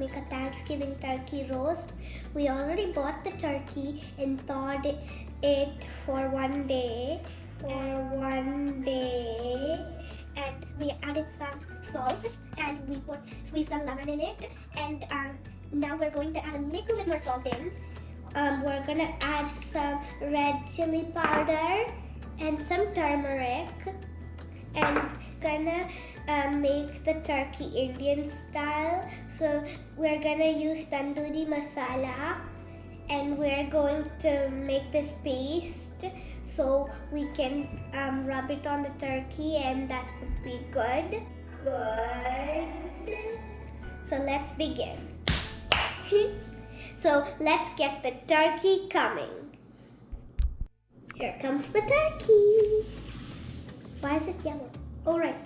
make a Thanksgiving turkey roast. We already bought the turkey and thawed it for one day. And we added some salt and we squeezed some lemon in it. And now we're going to add a little bit more salt in. We're gonna add some red chili powder and some turmeric, and gonna make the turkey Indian style. So we're gonna use tandoori masala, and we're going to make this paste so we can rub it on the turkey, and that would be good. So let's begin. So let's get the turkey coming. Here comes the turkey. Why is it yellow? Oh right.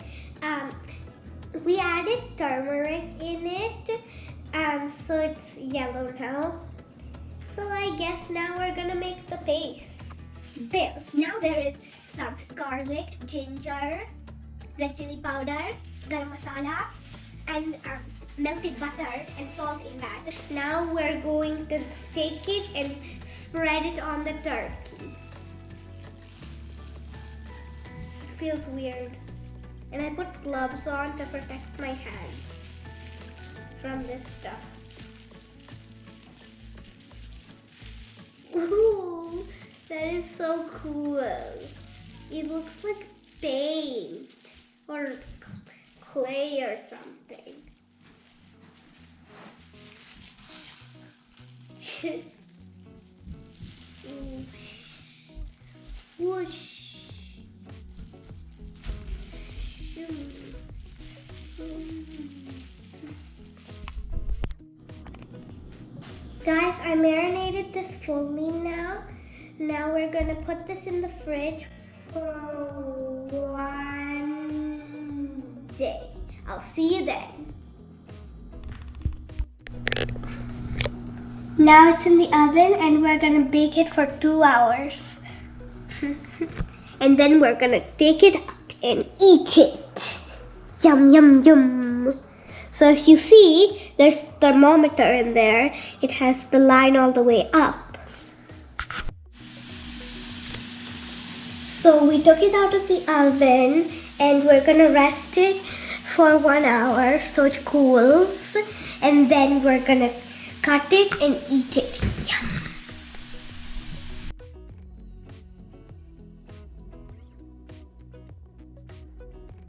We added turmeric in it, so it's yellow now. So I guess now we're gonna make the paste. There. Now there is some garlic, ginger, red chili powder, garam masala, and melted butter and salt in that. Now we're going to take it and spread it on the turkey. It feels weird. And I put gloves on to protect my hands from this stuff. Ooh, that is so cool. It looks like paint or clay or something. Whoosh. Guys, I marinated this fully now. Now we're gonna put this in the fridge for 1 day. I'll see you then. Now it's in the oven and we're gonna bake it for 2 hours. And then we're gonna take it out and eat it. Yum, yum, yum. So if you see, there's thermometer in there. It has the line all the way up. So we took it out of the oven and we're gonna rest it for 1 hour so it cools. And then we're gonna cut it and eat it. Yum.